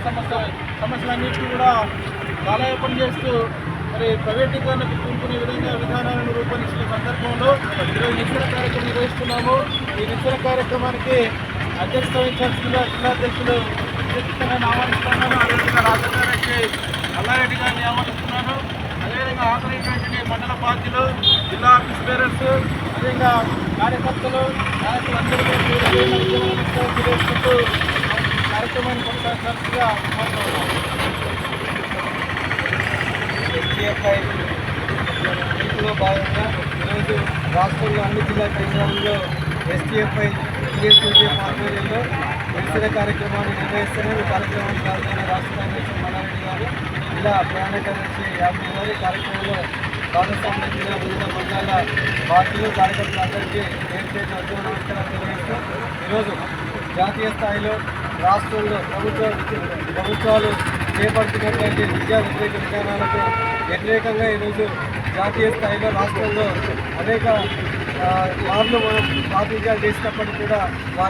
సమస్యలన్నింటినీ కూడా కాలయాపన చేస్తూ మరి ప్రైవేటీకరణకు కూరుకునే విధానాలను రూపొందించిన సందర్భంలో ఈరోజు నిరసన కార్యక్రమం నిర్వహిస్తున్నాము. ఈ నిరసన కార్యక్రమానికి అధ్యక్షత వహించాల్సిందిగా జిల్లాధ్యక్షులు విద్యుత్తులను ఆహ్వానిస్తున్నాను. అదేవిధంగా రాజధానికి అల్లారెడ్డి గారిని ఆహ్వానిస్తున్నాను. అదేవిధంగా హాజరైనటువంటి మండల పార్టీలు, జిల్లా ఆఫీస్ బేరర్స్, అదేవిధంగా కార్యకర్తలు, నాయకులందరూ తెలియజేసుకుంటూ కార్యక్రమాన్ని కొనసాగించాల్సిందిగా ఎస్టీఎఫ్ఐ పిలుపులో భాగంగా ఈరోజు రాష్ట్రంలో అన్ని జిల్లా కేంద్రాల్లో ఎస్టీఎఫ్ఐ టీఎస్యూజీఎఫ్ ఆధ్వర్యంలో నిరసన కార్యక్రమాన్ని నిర్వహిస్తున్నారు. ఈ కార్యక్రమానికి రాజధాని రాష్ట్ర అధ్యక్షుడు మల్లారెడ్డి గారు, జిల్లా ప్రయాణ కార్యదర్శి యాభై గారు కార్యక్రమంలో భాగస్వామ్య జిల్లా వివిధ మండలాల పార్టీలు కార్యకర్తలందరికీ పేరు నమస్కారాలు తెలియజేస్తూ ఈరోజు జాతీయ స్థాయిలో రాష్ట్రంలో ప్రభుత్వాలు చేపడుతున్నటువంటి విద్యా వ్యతిరేక విధానాలకు వ్యతిరేకంగా ఈరోజు జాతీయ స్థాయిలో రాష్ట్రంలో అనేక మార్లు మనం ప్రాతినిధ్యాలు చేసినప్పటికీ కూడా